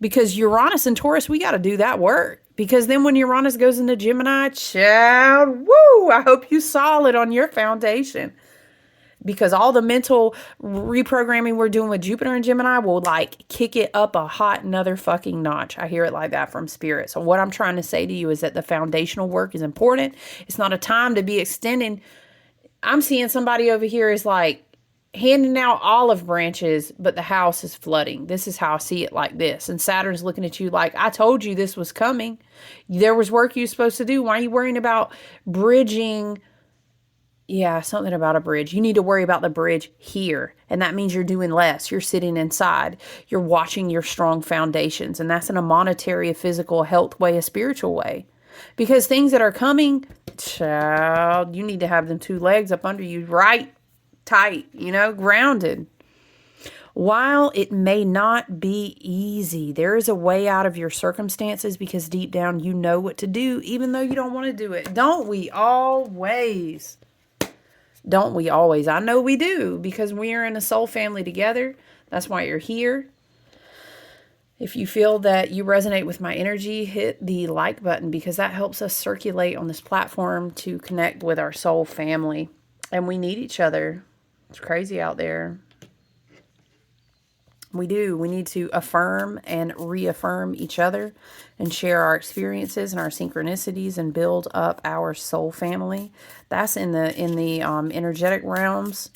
Because Uranus and Taurus, we got to do that work. Because then when Uranus goes into Gemini, child, woo, I hope you solid on your foundation. Because all the mental reprogramming we're doing with Jupiter and Gemini will like kick it up a hot another fucking notch. I hear it like that from spirit. So what I'm trying to say to you is that the foundational work is important. It's not a time to be extending. I'm seeing somebody over here is like handing out olive branches, but the house is flooding. This is how I see it, like this. And Saturn's looking at you like, I told you this was coming. There was work you were supposed to do. Why are you worrying about bridging? Yeah, something about a bridge. You need to worry about the bridge here. And that means you're doing less. You're sitting inside. You're watching your strong foundations. And that's in a monetary, a physical, health way, a spiritual way. Because things that are coming, child, you need to have them two legs up under you right tight, grounded. While it may not be easy, there is a way out of your circumstances because deep down you know what to do, even though you don't want to do it. Don't we always? Don't we always? I know we do because we are in a soul family together. That's why you're here. If you feel that you resonate with my energy, hit the like button because that helps us circulate on this platform to connect with our soul family. And we need each other. It's crazy out there. We do. We need to affirm and reaffirm each other and share our experiences and our synchronicities and build up our soul family. That's in the energetic realms,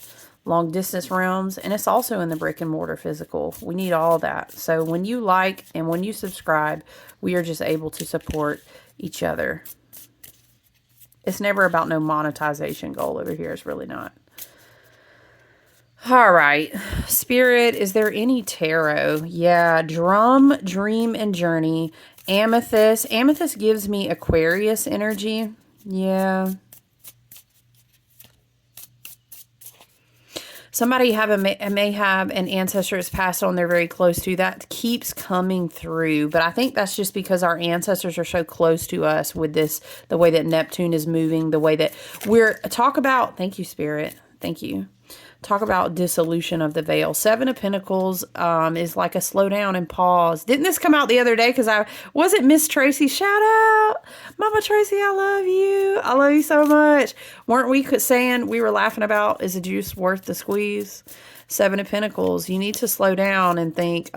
long distance realms, and it's also in the brick and mortar physical. We need all that. So when you like and when you subscribe, we are just able to support each other. It's never about no monetization goal over here. It's really not. All right. Spirit, is there any tarot? Yeah. Drum, Dream, and Journey. Amethyst. Amethyst gives me Aquarius energy. Yeah. Somebody may have an ancestor that's passed on they're very close to. That keeps coming through. But I think that's just because our ancestors are so close to us with this, the way that Neptune is moving, the way that thank you, Spirit. Thank you. Talk about dissolution of the veil. Seven of Pentacles is like a slow down and pause. Didn't this come out the other day? Because was it Miss Tracy? Shout out. Mama Tracy, I love you. I love you so much. Weren't we saying, we were laughing about, is the juice worth the squeeze? Seven of Pentacles. You need to slow down and think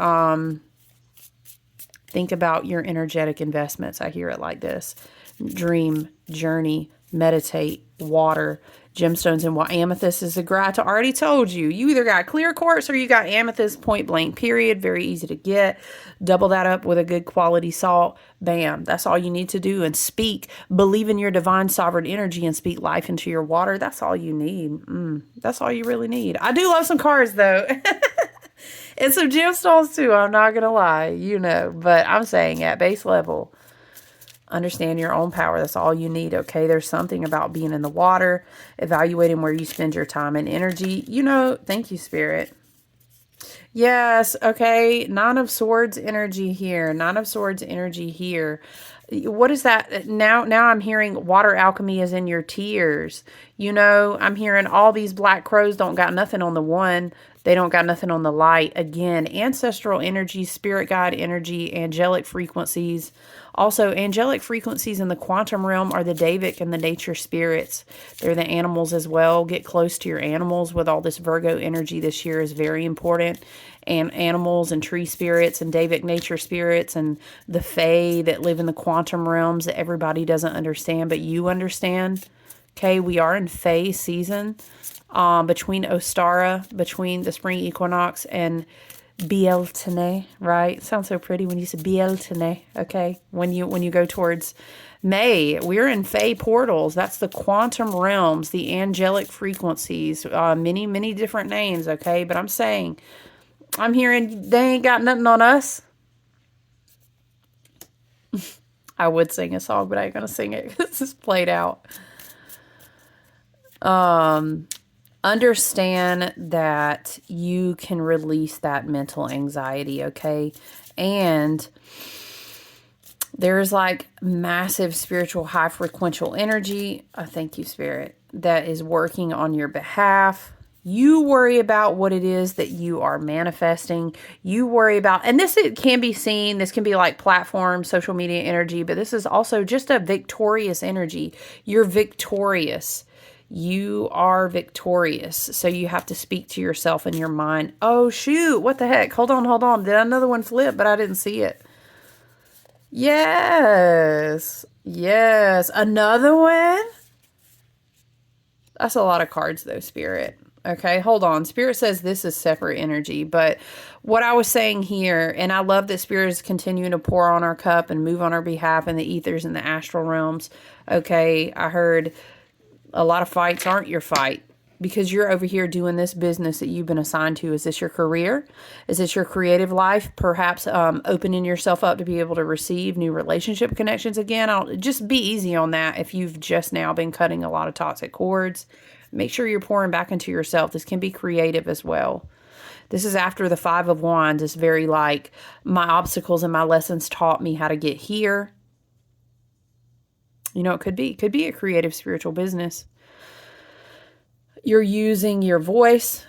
about your energetic investments. I hear it like this. Dream, journey, meditate, water, gemstones, and what amethyst is a grat. I already told you. You either got clear quartz or you got amethyst, point blank, period. Very easy to get. Double that up with a good quality salt. Bam. That's all you need to do. And speak. Believe in your divine sovereign energy and speak life into your water. That's all you need. That's all you really need. I do love some cards, though. And some gemstones, too. I'm not going to lie. But I'm saying at base level, understand your own power. That's all you need, okay? There's something about being in the water, evaluating where you spend your time and energy. Thank you, Spirit. Yes, okay. Nine of Swords energy here. Nine of Swords energy here. What is that? Now I'm hearing water alchemy is in your tears. I'm hearing all these black crows don't got nothing on the one. They don't got nothing on the light. Again, ancestral energy, spirit guide energy, angelic frequencies. Also, angelic frequencies in the quantum realm are the Davic and the nature spirits. They're the animals as well. Get close to your animals with all this Virgo energy this year is very important. And animals and tree spirits and Davic nature spirits and the Fae that live in the quantum realms that everybody doesn't understand, but you understand. Okay, we are in Fae season. Between Ostara, between the spring equinox and Beltane, right? Sounds so pretty when you say Beltane, okay? When you go towards May, we're in Fae portals. That's the quantum realms, the angelic frequencies, many, many different names, okay? But I'm hearing they ain't got nothing on us. I would sing a song, but I ain't gonna sing it because it's played out. Understand that you can release that mental anxiety, okay? And there's like massive spiritual high frequential energy, thank you, Spirit, that is working on your behalf. You worry about what it is that you are manifesting. You worry about, and it can be seen, this can be like platform, social media energy, but this is also just a victorious energy. You're victorious. You are victorious. So you have to speak to yourself in your mind. Oh, shoot. What the heck? Hold on. Did another one flip, but I didn't see it. Yes. Another one? That's a lot of cards, though, Spirit. Okay, hold on. Spirit says this is separate energy, but what I was saying here, and I love that Spirit is continuing to pour on our cup and move on our behalf in the ethers and the astral realms. Okay, I heard a lot of fights aren't your fight because you're over here doing this business that you've been assigned to. Is this your career? Is this your creative life? Perhaps opening yourself up to be able to receive new relationship connections again. Just be easy on that if you've just now been cutting a lot of toxic cords. Make sure you're pouring back into yourself. This can be creative as well. This is after the Five of Wands. It's very like my obstacles and my lessons taught me how to get here. It could be a creative spiritual business. You're using your voice.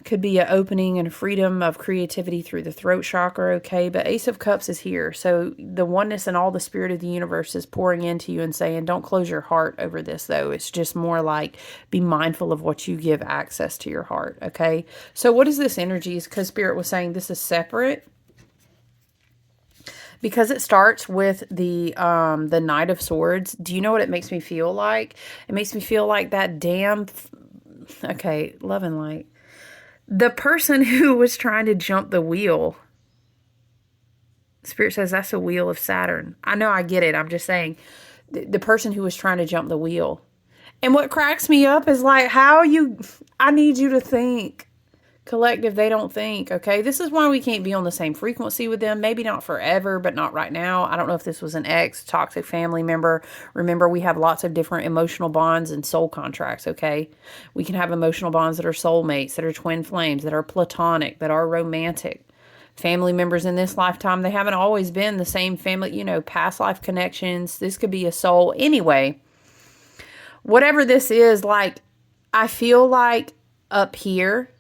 Could be an opening and freedom of creativity through the throat chakra, okay? But Ace of Cups is here. So the oneness and all the spirit of the universe is pouring into you and saying, don't close your heart over this, though. It's just more like be mindful of what you give access to your heart, okay? So what is this energy? Because Spirit was saying this is separate. Because it starts with the Knight of Swords. Do you know what it makes me feel like? It makes me feel like that damn... Okay, love and light. The person who was trying to jump the wheel. Spirit says that's a wheel of Saturn. I know, I get it. I'm just saying. The person who was trying to jump the wheel. And what cracks me up is like I need you to think. Collective, they don't think, okay? This is why we can't be on the same frequency with them. Maybe not forever, but not right now. I don't know if this was an ex, toxic family member. Remember, we have lots of different emotional bonds and soul contracts, okay? We can have emotional bonds that are soulmates, that are twin flames, that are platonic, that are romantic. Family members in this lifetime, they haven't always been the same family, past life connections. This could be a soul. Anyway, whatever this is, like, I feel like up here.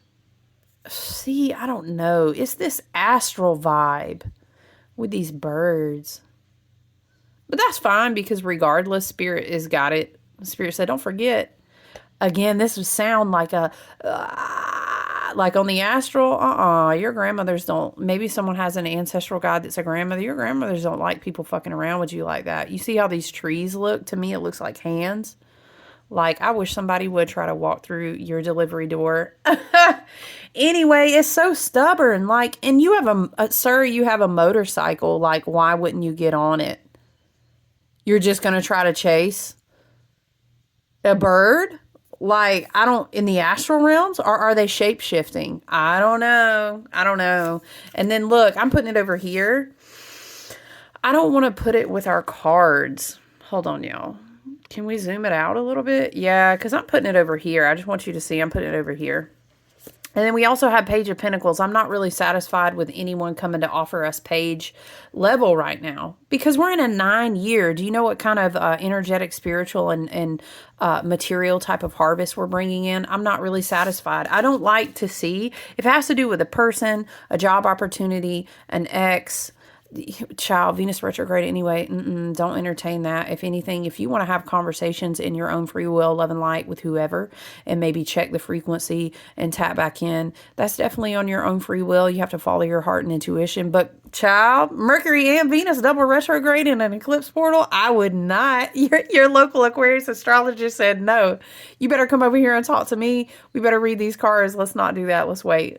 See, I don't know. It's this astral vibe with these birds. But that's fine because regardless, Spirit has got it. Spirit said, don't forget. Again, this would sound like a, like on the astral, your grandmothers don't, maybe someone has an ancestral guide that's a grandmother. Your grandmothers don't like people fucking around with you like that. You see how these trees look? To me, it looks like hands. Like, I wish somebody would try to walk through your delivery door. Anyway, it's so stubborn. Like, and you have sir, you have a motorcycle. Like, why wouldn't you get on it? You're just going to try to chase a bird? Like, I don't, in the astral realms, or are they shape shifting? I don't know. I don't know. And then look, I'm putting it over here. I don't want to put it with our cards. Hold on, y'all. Can we zoom it out a little bit? Yeah, because I'm putting it over here. I just want you to see I'm putting it over here. And then we also have Page of Pentacles. I'm not really satisfied with anyone coming to offer us page level right now because we're in a 9-year. Do you know what kind of energetic, spiritual, and material type of harvest we're bringing in? I'm not really satisfied. I don't like to see, if it has to do with a person, a job opportunity, an ex, child, Venus retrograde anyway, don't entertain that. If anything, if you want to have conversations in your own free will, love and light with whoever, and maybe check the frequency and tap back in, that's definitely on your own free will. You have to follow your heart and intuition. But child, Mercury and Venus double retrograde in an eclipse portal, I would not. Your local Aquarius astrologist said, no, you better come over here and talk to me. We better read these cards. Let's not do that. Let's wait.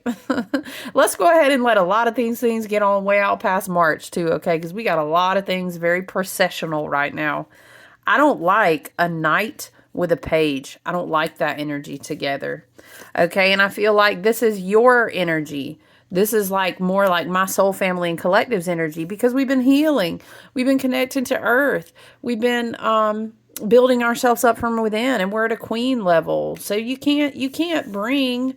Let's go ahead and let a lot of things get on way out past March too, okay? Because we got a lot of things very processional right now. I don't like a knight with a page. I don't like that energy together, okay? And I feel like this is your energy. This is like more like my soul family and collective's energy because we've been healing. We've been connected to earth. We've been building ourselves up from within, and we're at a queen level. So you can't bring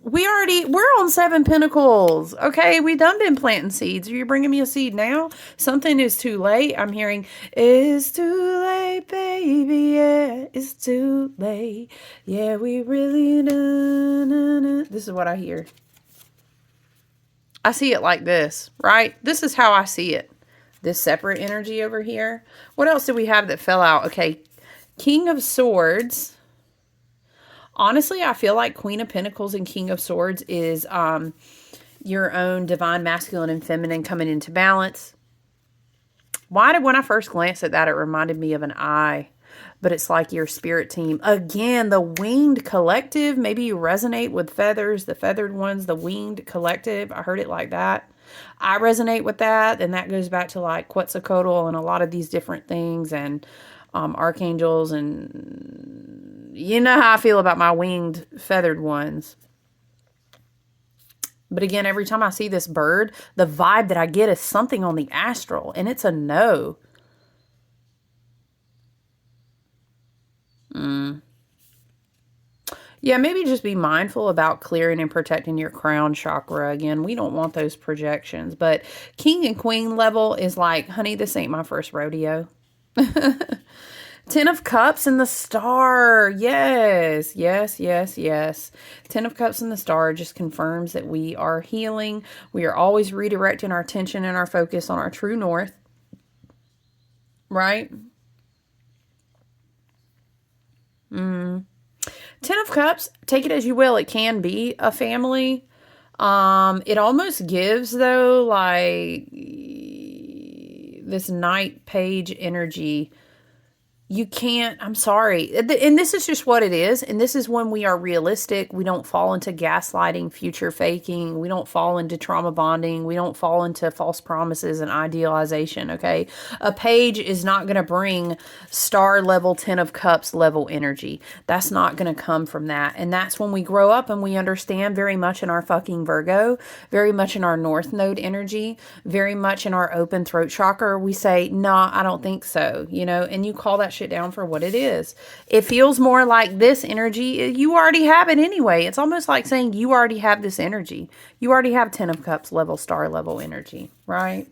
we're on 7 Pentacles. Okay, we done been planting seeds. Are you bringing me a seed now? Something is too late. I'm hearing, it's too late, baby, yeah, it's too late. Yeah, we really do. This is what I hear. I see it like this, right? This is how I see it. This separate energy over here. What else did we have that fell out? Okay, King of Swords. Honestly, I feel like Queen of Pentacles and King of Swords is your own divine masculine and feminine coming into balance. When I first glanced at that, it reminded me of an eye. But it's like your spirit team. Again, the winged collective. Maybe you resonate with feathers, the feathered ones, the winged collective. I heard it like that. I resonate with that. And that goes back to like Quetzalcoatl and a lot of these different things. And archangels, and you know how I feel about my winged feathered ones. But again, every time I see this bird, the vibe that I get is something on the astral, and it's a no. Yeah, maybe just be mindful about clearing and protecting your crown chakra. Again, we don't want those projections. But king and queen level is like, honey, this ain't my first rodeo. 10 of Cups and the Star. Yes, yes, yes, yes. 10 of Cups and the Star just confirms that we are healing. We are always redirecting our attention and our focus on our true north. Right? 10 of Cups, take it as you will. It can be a family. It almost gives, though, like this Knight Page energy. You can't, I'm sorry. And this is just what it is. And this is when we are realistic. We don't fall into gaslighting, future faking. We don't fall into trauma bonding. We don't fall into false promises and idealization, okay? A page is not going to bring star level 10 of Cups level energy. That's not going to come from that. And that's when we grow up and we understand very much in our fucking Virgo, very much in our North Node energy, very much in our open throat chakra. We say, nah, I don't think so, you know, and you call that shit down for what it is. It feels more like this energy. You already have it anyway. It's almost like saying you already have this energy. You already have 10 of Cups level, star level energy, right?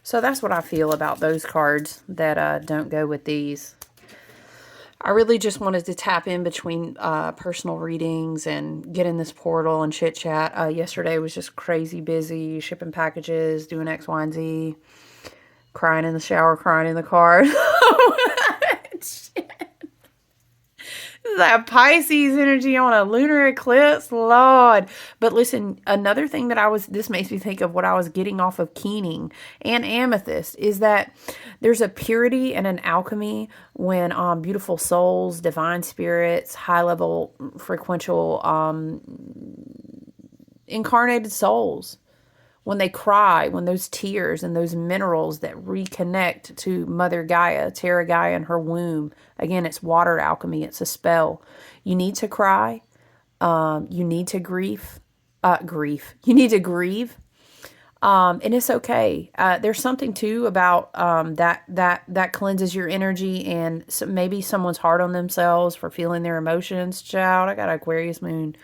So that's what I feel about those cards that don't go with these. I really just wanted to tap in between personal readings and get in this portal and chit chat. Yesterday was just crazy busy, shipping packages, doing X, Y, and Z, crying in the shower, crying in the car. That Pisces energy on a lunar eclipse, Lord. But listen, another thing this makes me think of what I was getting off of Keening and Amethyst is that there's a purity and an alchemy when beautiful souls, divine spirits, high level frequential incarnated souls, when they cry, when those tears and those minerals that reconnect to Mother Gaia, Terra Gaia in her womb. Again, it's water alchemy. It's a spell. You need to cry. You need to grief. You need to grieve. And it's okay. There's something too about that cleanses your energy, and so maybe someone's hard on themselves for feeling their emotions. Child, I got an Aquarius moon.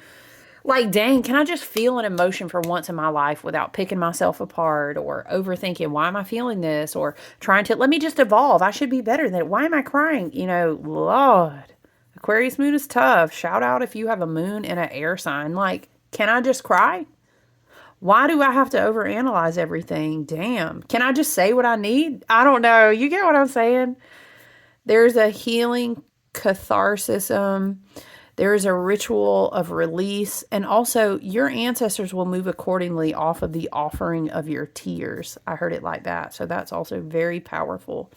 Like, dang, can I just feel an emotion for once in my life without picking myself apart or overthinking, why am I feeling this? Or trying to, let me just evolve. I should be better than it. Why am I crying? Lord, Aquarius moon is tough. Shout out if you have a moon in an air sign. Like, can I just cry? Why do I have to overanalyze everything? Damn. Can I just say what I need? I don't know. You get what I'm saying? There's a healing catharsis. There is a ritual of release, and also your ancestors will move accordingly off of the offering of your tears. I heard it like that. So that's also very powerful.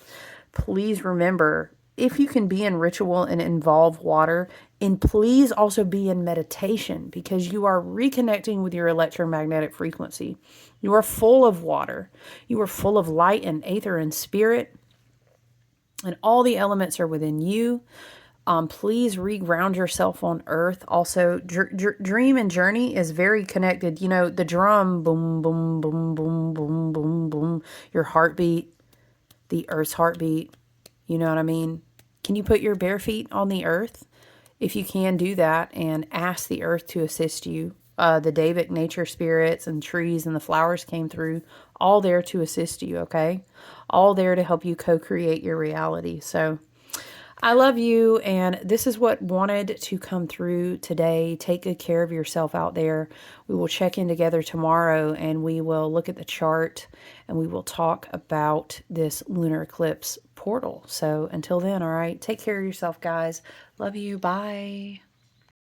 Please remember, if you can be in ritual and involve water, and please also be in meditation, because you are reconnecting with your electromagnetic frequency. You are full of water. You are full of light and aether and spirit, and all the elements are within you. Please reground yourself on earth. Also, dream and journey is very connected. You know, the drum, boom, boom, boom, boom, boom, boom, boom. Your heartbeat, the earth's heartbeat. You know what I mean? Can you put your bare feet on the earth? If you can, do that and ask the earth to assist you. The Davic nature spirits and trees and the flowers came through, all there to assist you, okay? All there to help you co-create your reality. So I love you, and this is what wanted to come through today. Take good care of yourself out there. We will check in together tomorrow, and we will look at the chart, and we will talk about this lunar eclipse portal. So until then, all right, take care of yourself, guys. Love you. Bye.